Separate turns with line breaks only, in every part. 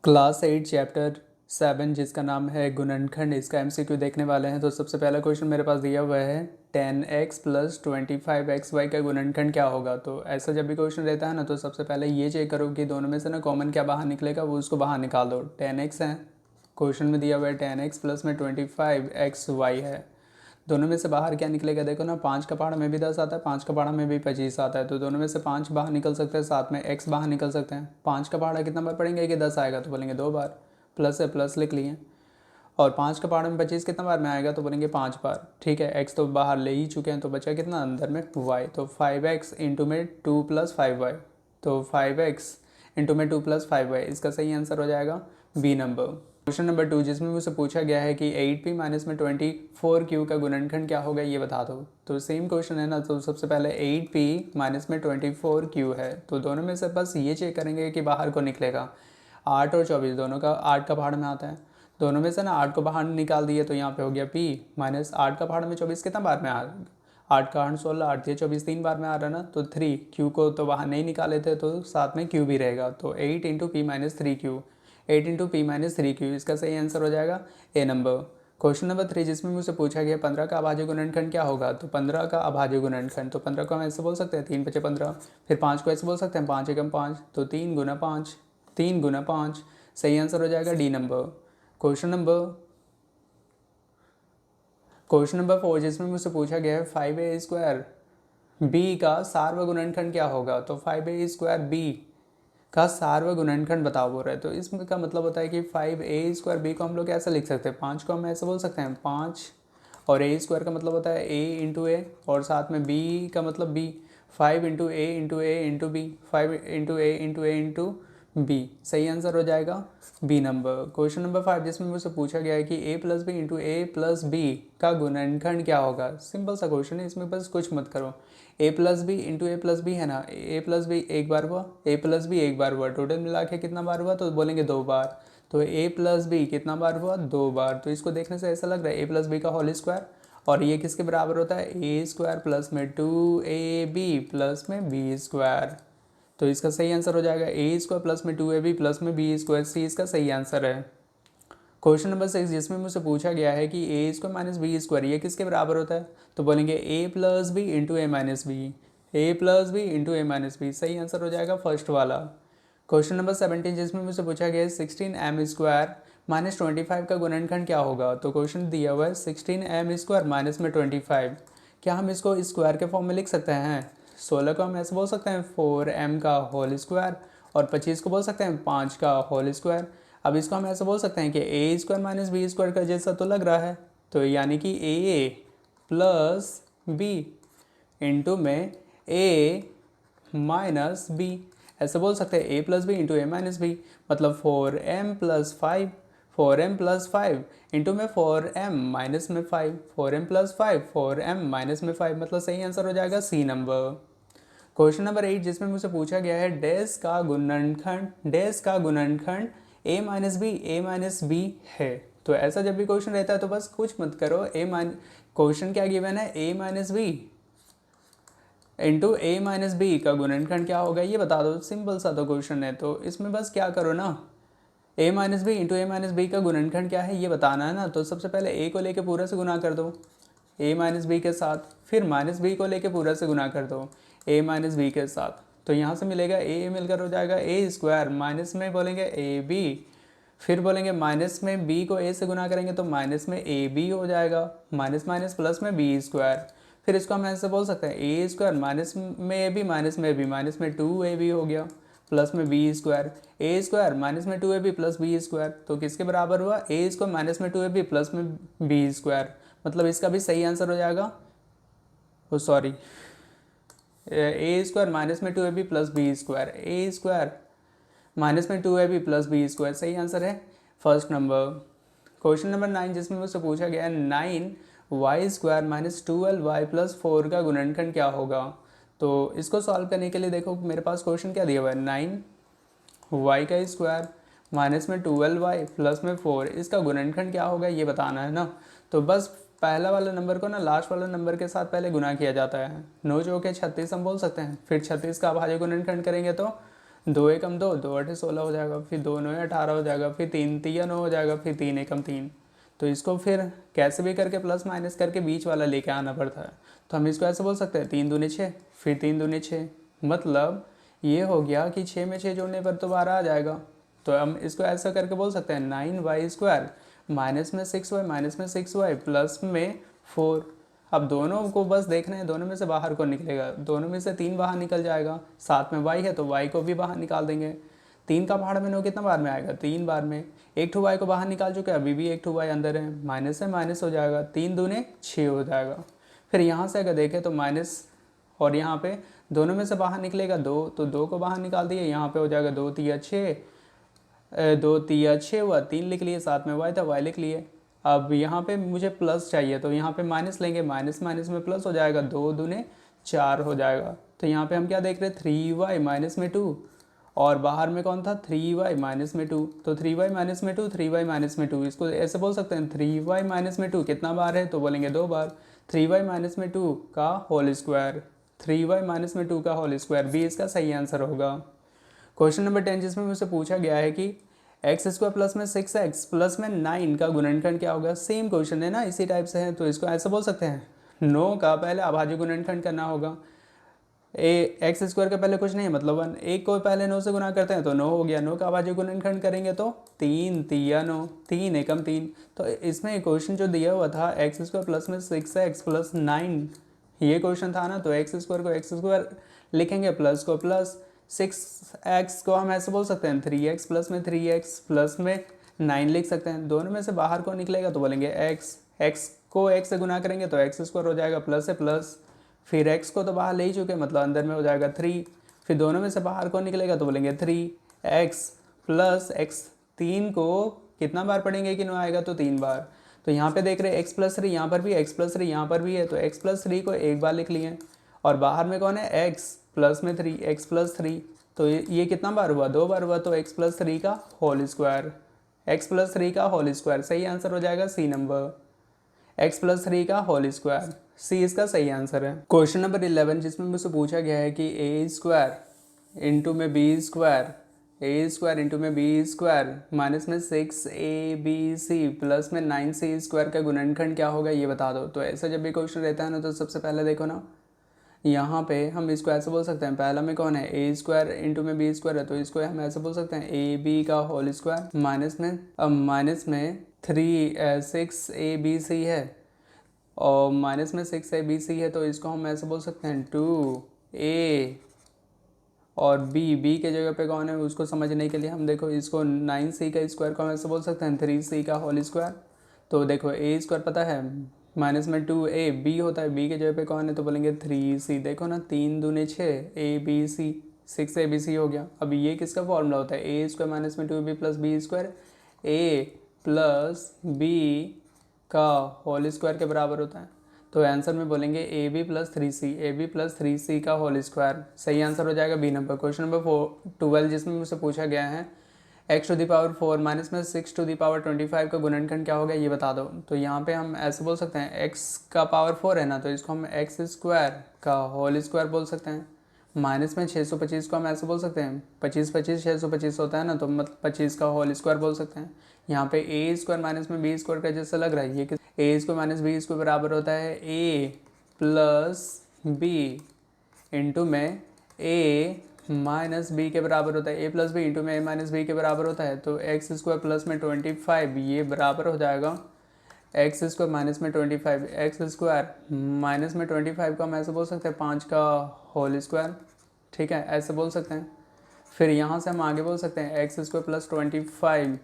Class 8 chapter 7 जिसका नाम है गुणनखंड, इसका एमसीक्यू देखने वाले हैं। तो सबसे पहला क्वेश्चन मेरे पास दिया हुआ है 10x प्लस 25xy का गुणनखंड क्या होगा। तो ऐसा जब भी क्वेश्चन रहता है ना, तो सबसे पहले ये चेक करो कि दोनों में से ना कॉमन क्या बाहर निकलेगा, वो उसको बाहर निकाल दो। 10x है, क्वेश्चन में दिया हुआ है 10x प्लस में 25xy है। दोनों में से बाहर क्या निकलेगा, देखो ना, 5 का पहाड़ा में भी 10 आता है, 5 का पहाड़ा में भी 25 आता है। तो दोनों में से 5 बाहर निकल सकते हैं, साथ में x बाहर निकल सकते हैं। 5 का पहाड़ा कितना बार पढ़ेंगे कि 10 आएगा, तो बोलेंगे 2 बार। प्लस है, प्लस लिख लिए। और 5 का पहाड़ा में 25 कितना बार में आएगा, तो बोलेंगे 5 बार। ठीक है, x तो बाहर ले ही चुके हैं, तो बचा कितना अंदर में y। तो 5x इंटू में 2 प्लस 5y, तो 5x इंटू में 2 प्लस 5y, इसका सही आंसर हो जाएगा बी नंबर। क्वेश्चन नंबर 2 जिसमें मुझसे पूछा गया है कि 8p माइनस में 24q का गुणनखंड क्या होगा, ये बता दो। तो सेम क्वेश्चन है ना, तो सबसे पहले 8p माइनस में 24q है। तो दोनों में से बस ये चेक करेंगे कि बाहर को निकलेगा। 8 और 24 दोनों का 8 का पहाड़ में आता है। दोनों में से ना 8 को बाहर निकाल दिए, तो यहाँ पे हो गया p माइनस 8 का पहाड़ में 24 कितना बार में आ रहा है, 8 का 8 16, 8 ये 24 3 बार में आ रहा है ना। तो 3 q को तो बाहर नहीं निकाले थे, तो साथ में q भी रहेगा। तो 8 into P minus 3q, 8 into P minus 3q, इसका सही आंसर हो जाएगा ए नंबर। क्वेश्चन नंबर 3 जिसमें मुझसे पूछा गया 15 का अभाज्य गुणनखंड क्या होगा। तो 15 का अभाज्य गुणनखंड, तो 15 को हम ऐसे बोल सकते हैं 3 पचे 15। फिर 5 को ऐसे बोल सकते हैं 5 एकम 5, तो 3 गुना 5, 3 गुना 5, सही आंसर हो जाएगा डी नंबर। क्वेश्चन नंबर 4 जिसमें मुझसे पूछा गया है 5a स्क्वायर बी का सार्वगुणनखंड क्या होगा। तो 5a स्क्वायर बी का सार्वगुणनखंड बताओ बोल रहे हैं। तो इसमें का मतलब होता है कि 5a स्क्वायर बी को हम लोग ऐसा लिख सकते हैं, 5 को हम ऐसे बोल सकते हैं 5, और a स्क्वायर का मतलब होता है a इंटू ए, और साथ में b का मतलब b, 5 इंटू ए इंटू ए इंटू बी, 5 इंटू ए इंटू ए इंटू बी, सही आंसर हो जाएगा बी नंबर। क्वेश्चन नंबर 5 जिसमें मुझसे पूछा गया है कि a plus b into a plus b का गुणनखंड क्या होगा। सिंपल सा क्वेश्चन है, इसमें बस कुछ मत करो। a plus b into a plus b है ना, a प्लस बी एक बार हुआ, a प्लस बी एक बार हुआ, टोटल मिला के कितना बार हुआ, तो बोलेंगे 2 बार। तो a प्लस बी कितना बार हुआ, 2 बार। तो इसको देखने से ऐसा लग रहा है a प्लस बी का होल स्क्वायर, और ये किसके बराबर होता है, ए स्क्वायर प्लस में 2ab प्लस में बी स्क्वायर। तो इसका सही आंसर हो जाएगा ए स्क्वायर प्लस में 2ab प्लस में बी स्क्वायर, सी इसका सही आंसर है। क्वेश्चन नंबर 6 जिसमें मुझसे पूछा गया है कि ए स्क्वायर माइनस बी स्क्वायर ये किसके बराबर होता है। तो बोलेंगे ए plus b into a minus B, A plus b into a minus B, सही आंसर हो जाएगा फर्स्ट वाला। क्वेश्चन नंबर 17 जिसमें मुझसे पूछा गया है 16m स्क्वायर माइनस 25 का गुणनखंड क्या होगा। तो क्वेश्चन दिया हुआ है 16m स्क्वायर माइनस में 25, क्या हम इसको स्क्वायर के फॉर्म में लिख सकते हैं। 16 को हम ऐसे बोल सकते हैं 4m का होल स्क्वायर, और 25 को बोल सकते हैं 5 का होल स्क्वायर। अब इसको हम ऐसे बोल सकते हैं कि ए स्क्वायर माइनस बी स्क्वायर का जैसा तो लग रहा है, तो यानी कि ए प्लस बी इंटू में ए माइनस बी, ऐसे बोल सकते हैं ए plus b into a minus B, मतलब 4m plus 5, 4m plus 5 into में 4m माइनस में 5, 4m प्लस 5, 4m माइनस में 5, मतलब सही आंसर हो जाएगा सी नंबर। क्वेश्चन नंबर 8 जिसमें मुझसे पूछा गया है डैश का गुणनखंड a माइनस बी है। तो ऐसा जब भी क्वेश्चन रहता है तो बस कुछ मत करो, क्वेश्चन क्या गिवन है, a minus b into a minus b का गुणनखंड क्या होगा, ये बता दो। सिंपल सा तो क्वेश्चन है, तो इसमें बस क्या करो ना, a minus b into a minus b का गुणनखंड क्या है ये बताना है ना। तो सबसे पहले a को लेके पूरा से गुना कर दो a माइनस बी के साथ, फिर माइनस बी को लेके पूरा से गुना कर दो a माइनस बी के साथ। तो यहाँ से मिलेगा a मिलकर हो जाएगा ए स्क्वायर, माइनस में बोलेंगे ए बी, फिर बोलेंगे माइनस में b को a से गुना करेंगे तो माइनस में ए बी हो जाएगा, माइनस माइनस प्लस में बी स्क्वायर। फिर इसको हम ऐसे बोल सकते हैं ए स्क्वायर माइनस में ए बी माइनस में बी, माइनस में 2ab हो गया, प्लस में बी स्क्वायर, ए स्क्वायर माइनस में 2ab प्लस बी स्क्वायर, तो किसके बराबर हुआ, ए स्क्वायर माइनस में 2ab प्लस में बी स्क्वायर, मतलब इसका भी सही आंसर हो जाएगा, ओ सॉरी, ए स्क्वायर माइनस में 2ab प्लस बी स्क्वायर, ए स्क्वायर माइनस में 2ab प्लस बी स्क्वायर, सही आंसर है फर्स्ट नंबर। क्वेश्चन नंबर 9 जिसमें मुझसे पूछा गया है 9y square minus 12y plus 4 का गुणनखंड क्या होगा। तो इसको सॉल्व करने के लिए देखो मेरे पास क्वेश्चन क्या दिया हुआ है, 9y का स्क्वायर माइनस में 12y प्लस में 4, इसका गुणनखंड क्या होगा ये बताना है ना। तो बस पहला वाला नंबर को ना लास्ट वाला नंबर के साथ पहले गुना किया जाता है, 9 चौके 36 हम बोल सकते हैं, फिर 36 का अभाज्य गुणनखंड करेंगे तो 2 एकम 2, 2 8 16 हो जाएगा, फिर 2 9 18 हो जाएगा, फिर 3 3 9 हो जाएगा, फिर 3 एकम 3। तो इसको फिर कैसे भी करके प्लस माइनस करके बीच वाला लेके आना पड़ता है। तो हम इसको ऐसे बोल सकते हैं 3 दूनी 6, फिर 3 दूनी 6, मतलब ये हो गया कि 6 में 6 जोड़ने पर तो 12 आ जाएगा। तो हम इसको ऐसा करके बोल सकते हैं 9y² माइनस में 6y माइनस में 6y प्लस में 4। अब दोनों को बस देखना है, दोनों में से बाहर कौन निकलेगा, दोनों में से 3 बाहर निकल जाएगा, साथ में y है तो y को भी बाहर निकाल देंगे। 3 का पहाड़ में 9 कितना बार में आएगा, 3 बार में। एक ठो y को बाहर निकाल चुके हैं, अभी भी एक ठो y अंदर है, माइनस है माइनस हो जाएगा, 3 दूने 6 हो जाएगा। फिर यहाँ से अगर देखें तो माइनस, और यहाँ पे दोनों में से बाहर निकलेगा 2, तो 2 को बाहर निकाल दिए, यहाँ पे हो जाएगा 2 तिया 6, 2 तिया 6 हुआ, 3 लिख लिए, साथ में y था y लिख लिए। अब यहाँ पे मुझे प्लस चाहिए तो यहाँ पे माइनस लेंगे, माइनस माइनस में प्लस हो जाएगा, 2 दूने 4 हो जाएगा। तो यहाँ पे हम क्या देख रहे हैं 3y माइनस में 2, और बाहर में कौन था 3y माइनस में 2, तो 3y माइनस में 2, 3y माइनस में 2, इसको ऐसे बोल सकते हैं 3y माइनस में 2 कितना बार है, तो बोलेंगे 2 बार। 3y माइनस में 2 का होल स्क्वायर, 3y माइनस में 2 का होल स्क्वायर, बी इसका सही आंसर होगा। क्वेश्चन नंबर 10 जिसमें मुझसे पूछा गया है कि x² प्लस में 6x प्लस में 9 का गुणनखंड क्या होगा। सेम क्वेश्चन है ना, इसी टाइप से है, तो इसको ऐसे बोल सकते हैं 9 का पहले अभाज्य गुणनखंड करना होगा। x² के पहले कुछ नहीं है मतलब 1, एक को पहले 9 से गुना करते हैं तो 9 हो गया, 9 का अभाज्य गुणनखंड करेंगे तो 3 तिया 9, 3 एकम 3। तो इसमें क्वेश्चन जो दिया हुआ था x² प्लस में 6x प्लस 9, ये क्वेश्चन था ना, तो x² को x² लिखेंगे, प्लस को प्लस, 6x को हम ऐसे बोल सकते हैं 3x प्लस में 3x प्लस में 9 लिख सकते हैं। दोनों में से बाहर को निकलेगा तो बोलेंगे x को x से गुना करेंगे तो x² हो जाएगा, प्लस से प्लस, फिर x को तो बाहर ले ही चुके मतलब अंदर में हो जाएगा 3, फिर दोनों में से बाहर को निकलेगा तो बोलेंगे 3x प्लस x। 3 को कितना बार पढ़ेंगे कि 9 आएगा, तो 3 बार। तो यहाँ पे देख रहे हैं x प्लस 3, यहाँ पर भी x प्लस 3, यहाँ पर भी है, तो x प्लस 3 को एक बार लिख लिए, और बाहर में कौन है x प्लस में 3, x प्लस 3, तो ये कितना बार हुआ, 2 बार हुआ, तो x प्लस 3 का होल स्क्वायर, x प्लस 3 का होल स्क्वायर, सही आंसर हो जाएगा सी नंबर, x प्लस 3 का होल स्क्वायर, सी इसका सही आंसर है। क्वेश्चन नंबर 11 जिसमें मुझसे पूछा गया है कि a² इंटू में b² a² इंटू में b² माइनस में 6abc प्लस में 9c² का गुणनखंड क्या होगा ये बता दो। तो ऐसा जब भी क्वेश्चन रहता है ना, तो सबसे पहले देखो ना, यहाँ पे हम इसको ऐसे बोल सकते हैं, पहला में कौन है a² इंटू में b² है, तो इसको हम ऐसे बोल सकते हैं ab का होल स्क्वायर, माइनस में 6abc है, और माइनस में 6abc है, तो इसको हम ऐसे बोल सकते हैं 2a, और b के जगह पे कौन है उसको समझने के लिए हम देखो इसको 9c का स्क्वायर को हम ऐसे बोल सकते हैं 3c का होल स्क्वायर। तो देखो a² पता है, माइनस में 2a, b होता है, b के जगह पे कौन है तो बोलेंगे 3c। देखो ना 3 दूने 6, abc, 6abc हो गया। अब ये किसका फॉर्मूला होता है, a² माइनस में 2b plus b², a plus b का होल स्क्वायर के बराबर होता है। तो आंसर में बोलेंगे ab प्लस 3c का होल स्क्वायर, सही आंसर हो जाएगा बी नंबर। क्वेश्चन नंबर 12 जिसमें मुझसे पूछा गया है x⁴ माइनस में 6⁻25 का गुणनखंड क्या होगा ये बता दो। तो यहाँ पे हम ऐसे बोल सकते हैं x का पावर 4 है ना, तो इसको हम x² का होल स्क्वायर बोल सकते हैं। माइनस में 625 को हम ऐसे बोल सकते हैं 25 25 625 होता है ना, तो मतलब 25 का होल स्क्वायर बोल सकते हैं। यहाँ पे a² माइनस में b² का जैसा लग रहा है, ये a² माइनस b² बराबर होता है a प्लस b इंटू में a माइनस बी के बराबर होता है, a प्लस बी इंटू में a माइनस बी के बराबर होता है। तो x² प्लस में 25 ये बराबर हो जाएगा x² माइनस में 25, x² माइनस में 25 को हम ऐसे बोल सकते हैं 5 का होल स्क्वायर, ठीक है, ऐसे बोल सकते हैं। फिर यहाँ से हम आगे बोल सकते हैं x² प्लस 25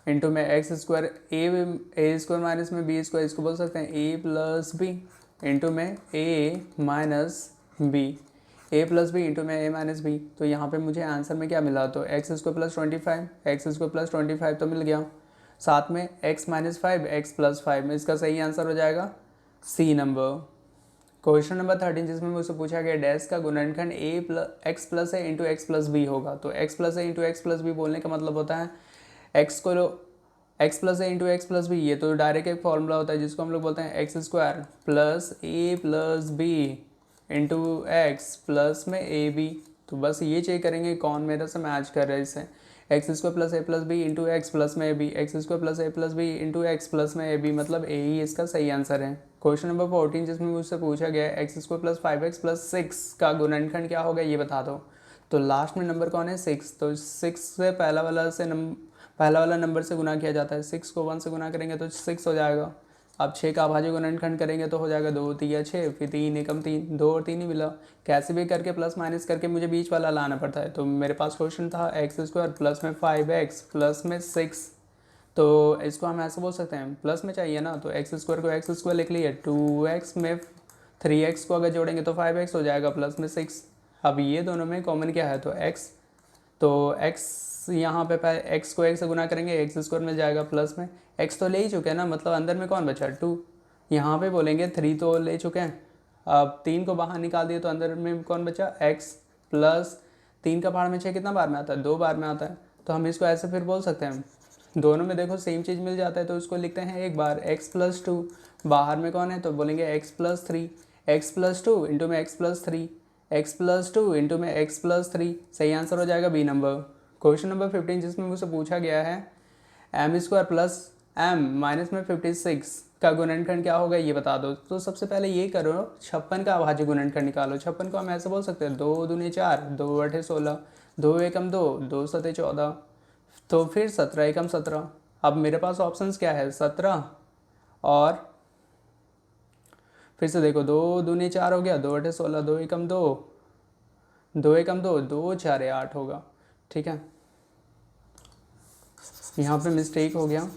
इंटू में x² a² माइनस में b², इसको बोल सकते हैं a प्लस बी इंटू में a minus b, a plus b into में a माइनस बी। तो यहाँ पे मुझे आंसर में क्या मिला, तो x² प्लस 25, x² प्लस 25 तो मिल गया, साथ में x माइनस 5, x प्लस 5 में इसका सही आंसर हो जाएगा सी नंबर। क्वेश्चन नंबर 13 जिसमें मुझसे पूछा गया डैश का गुणनखंड x plus a into x plus b होगा। तो x plus a into x plus b बोलने का मतलब होता है x को x plus a into x plus b, ये तो डायरेक्ट एक फॉर्मूला होता है जिसको हम लोग बोलते हैं x² plus a plus b into x plus में ab, तो बस ये चेक करेंगे कौन मेरे से मैच कर रहा है इससे। X square plus a plus b into x plus में a b, x square plus a plus b into x plus में ए बी, मतलब ए ही इसका सही आंसर है। क्वेश्चन नंबर 14 जिसमें मुझसे पूछा गया है x square plus 5x plus 6 का गुणनखंड क्या होगा ये बता दो। तो लास्ट में नंबर कौन है 6, तो 6 से पहला वाला नंबर से गुना किया जाता है। 6 को 1 से गुना करेंगे तो 6 हो जाएगा। अब 6 का अभाज्य गुणनखंड करेंगे तो हो जाएगा 2 तिया 6, फिर 3 एकम 3, 2 और 3 ही मिला। कैसे भी करके प्लस माइनस करके मुझे बीच वाला लाना पड़ता है। तो मेरे पास क्वेश्चन था एक्स स्क्वायर प्लस में 5x प्लस में 6, तो इसको हम ऐसे बोल सकते हैं प्लस में चाहिए ना, तो एक्स स्क्वायर को एक्स स्क्वायर लिख लिए, 2x में 3x को अगर जोड़ेंगे तो 5x हो जाएगा प्लस में 6। अब ये दोनों में कॉमन क्या है तो x, तो x यहाँ पे पहले x को 1 से गुना करेंगे एक्स स्क्वायर मिल जाएगा प्लस में x तो ले ही चुके हैं ना, मतलब अंदर में कौन बचा 2, यहाँ पे बोलेंगे 3 तो ले चुके हैं। अब 3 को बाहर निकाल दिए तो अंदर में कौन बचा x प्लस 3 का पहाड़ में 6 कितना बार में आता है 2 बार में आता है। तो हम इसको ऐसे फिर बोल सकते हैं, दोनों में देखो सेम चीज़ मिल जाता है तो इसको लिखते हैं एक बार x प्लस 2, बाहर में कौन है तो बोलेंगे x plus 3, x plus 2 into में x plus 3, x plus 2 into में x प्लस 3, सही आंसर हो जाएगा बी नंबर। क्वेश्चन नंबर 15 जिसमें मुझसे पूछा गया है m square plus m minus में 56 का गुणनखंड क्या होगा ये बता दो। तो सबसे पहले ये करो 56 का अभाज्य गुणनखंड निकालो। 56 को हम ऐसे बोल सकते हैं 2 दूनी 4, 2 अठे 16, 2 एकम 2, 2 सते 14, तो फिर 17 एकम 17। अब मेरे पास ऑप्शंस क्या है 17 और फिर से देखो 2 दूनी 4 हो गया, 2 अठे 16, 2 एकम 2, 2 एकम 2, 2 4 8 होगा। ठीक है, यहाँ पे मिस्टेक हो गया।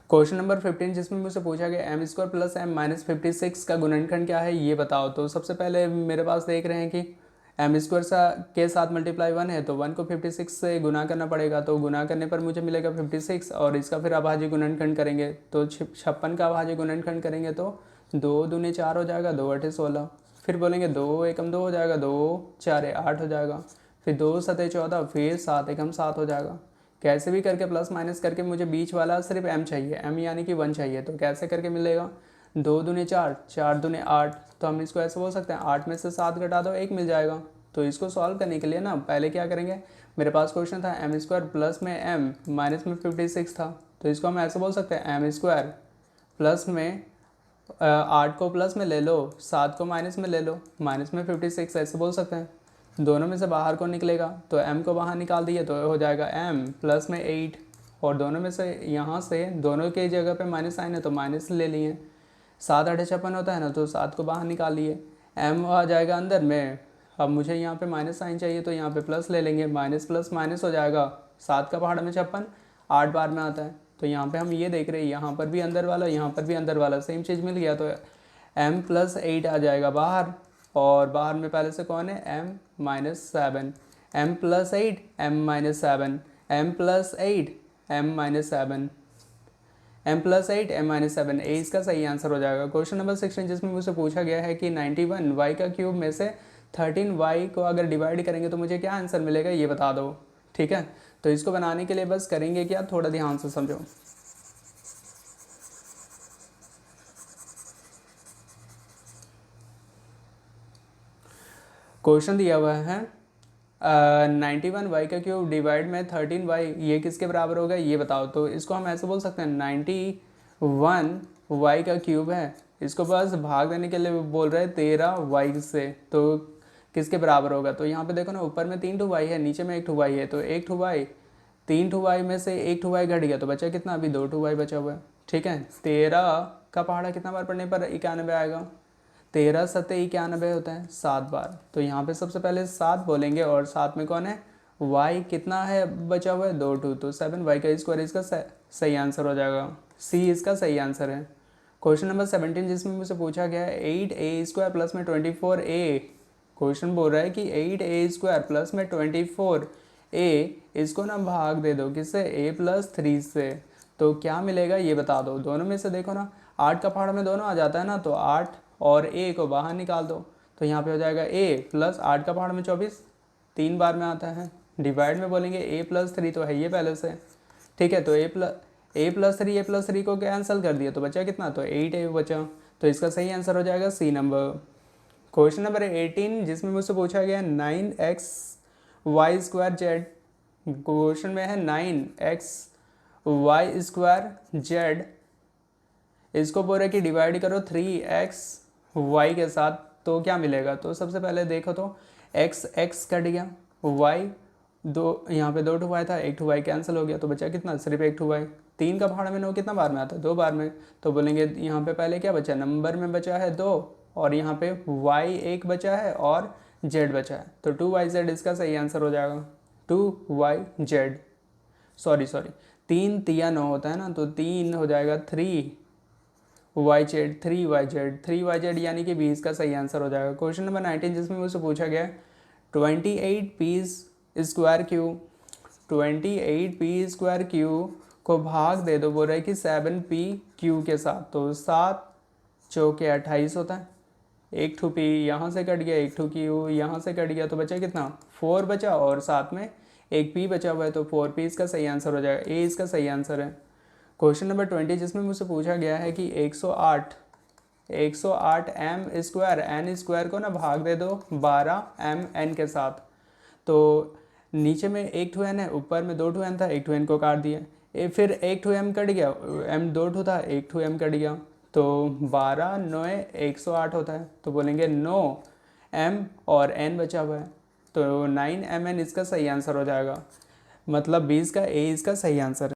क्वेश्चन नंबर 15 जिसमें मुझसे पूछा गया m square plus m minus 56 का गुणनखंड क्या है ये बताओ। तो सबसे पहले मेरे पास देख रहे हैं कि एम स्क्वायर के साथ मल्टीप्लाई 1 है तो 1 को 56 से गुना करना पड़ेगा, तो गुना करने पर मुझे मिलेगा 56 और इसका फिर अभाज्य गुणनखंड करेंगे तो 56 का अभाज्य गुणनखंड करेंगे तो 2 दूनी 4 हो जाएगा, 2 अठे 16, फिर बोलेंगे 2 एकम 2 हो जाएगा, 2 4 8 हो जाएगा, फिर 2 सते 14, फिर 7 एकम 7 हो जाएगा। कैसे भी करके प्लस माइनस करके मुझे बीच वाला सिर्फ m चाहिए, m यानी कि 1 चाहिए। तो कैसे करके मिलेगा 2 दूनी 4, 4 दूनी 8, तो हम इसको ऐसे बोल सकते हैं 8 में से 7 घटा दो 1 मिल जाएगा। तो इसको सॉल्व करने के लिए ना पहले क्या करेंगे, मेरे पास क्वेश्चन था एम स्क्वायर प्लस में m माइनस में 56 था, तो इसको हम ऐसे बोल सकते हैं एम स्क्वायर प्लस में 8 को प्लस में ले लो, 7 को माइनस में ले लो, माइनस में 56 ऐसे बोल सकते हैं। दोनों में से बाहर को निकलेगा तो m को बाहर निकाल दिए तो हो जाएगा m प्लस में 8, और दोनों में से यहाँ से दोनों के जगह पे माइनस साइन है तो माइनस ले लिए। 7 8 56 होता है ना, तो 7 को बाहर निकाल लिए, m आ जाएगा अंदर में। अब मुझे यहाँ पे माइनस साइन चाहिए तो यहाँ पे प्लस ले लेंगे, माइनस प्लस माइनस हो जाएगा। 7 का पहाड़ में 56 8 बार में आता है, तो यहाँ पे हम ये देख रहे हैं यहाँ पर भी अंदर वाला यहाँ पर भी अंदर वाला सेम चीज़ मिल गया, तो m प्लस 8 आ जाएगा बाहर, और बाहर में पहले से कौन है m minus 7, m plus 8 m minus 7, m plus 8 m minus 7, m plus 8 m minus 7, ए इसका सही आंसर हो जाएगा। क्वेश्चन नंबर 16 जिसमें मुझसे पूछा गया है कि 91 y का क्यूब में से 13 y को अगर डिवाइड करेंगे तो मुझे क्या आंसर मिलेगा ये बता दो। ठीक है, तो इसको बनाने के लिए बस करेंगे क्या, थोड़ा ध्यान से समझो। क्वेश्चन दिया हुआ है 91 y का क्यूब डिवाइड में 13 y, ये किसके बराबर होगा ये बताओ। तो इसको हम ऐसे बोल सकते हैं 91 y का क्यूब है, इसको बस भाग देने के लिए बोल रहे हैं 13 y से, तो किसके बराबर होगा। तो यहाँ पे देखो ना ऊपर में 3 y है, नीचे में 1 y है, तो 1 y 3 y में से 1 y घट गया तो बचा कितना, अभी 2 y बचा हुआ है। ठीक है, 13 का पहाड़ा कितना बार पढ़ने पर 91 आएगा, 13 सत्ते 91 होता है 7 बार। तो यहाँ पे सबसे पहले 7 बोलेंगे और साथ में कौन है y कितना है बचा हुआ है 2 तो 7 y का स्क्वायर इसका सही आंसर हो जाएगा, सी इसका सही आंसर है। क्वेश्चन नंबर 17 जिसमें मुझसे पूछा गया है 8a स्क्वायर प्लस में 24a, क्वेश्चन बोल रहा है कि 8a स्क्वायर प्लस में 24a, इसको ना भाग दे दो किससे a प्लस 3 से, तो क्या मिलेगा ये बता दो। दोनों में से देखो ना 8 का पहाड़ में दोनों आ जाता है ना, तो 8 और a को बाहर निकाल दो, तो यहाँ पे हो जाएगा a प्लस 8 का पहाड़ में 24 3 बार में आता है, डिवाइड में बोलेंगे a प्लस 3 तो है ये पहले से। ठीक है, तो a प्लस 3 को कैंसिल कर दिया तो बचा कितना, तो 8a बचा, तो इसका सही आंसर हो जाएगा सी नंबर। क्वेश्चन नंबर 18 जिसमें मुझसे पूछा गया 9xy² z। क्वेश्चन में है 9xy² z, इसको बोला कि डिवाइड करो 3xy के साथ, तो क्या मिलेगा। तो सबसे पहले देखो तो x कट गया, y दो, यहाँ पे 2 y था, 1 y कैंसिल हो गया, तो बचा कितना, सिर्फ 1 y। 3 का भाड़ा में 9 कितना बार में आता है, 2 बार में। तो बोलेंगे यहाँ पे पहले क्या बचा, नंबर में बचा है 2, और यहाँ पे y 1 बचा है और z बचा है, तो 2yz इसका सही आंसर हो जाएगा। 2yz, सॉरी 3 तिया 9 होता है ना, तो 3 हो जाएगा 3yz यानी कि 20 का सही आंसर हो जाएगा। क्वेश्चन नंबर 19 जिसमें मुझसे पूछा गया 28p² को भाग दे दो, बोल रहा है कि 7pq के साथ, तो 7 चौके 28 होता है। 1 2p यहाँ से कट गया, 1 2q यहाँ से कट गया, तो बचा कितना, 4 बचा, और साथ में 1 p बचा हुआ है, तो 4p इसका सही आंसर हो जाएगा। ए इसका सही आंसर है। क्वेश्चन नंबर 20 जिसमें मुझसे पूछा गया है कि 108 m² को ना भाग दे दो 12mn के साथ। तो नीचे में 1 2 n है, ऊपर में 2 2 n था, 1 2 n को काट दिया, फिर 1 2 m कट गया, m 2 2 था, 1 2 m कट गया, तो 12 9 108 होता है। तो बोलेंगे 9m और n बचा हुआ है, तो 9mn इसका सही आंसर हो जाएगा। मतलब 20 का ए इसका सही आंसर है।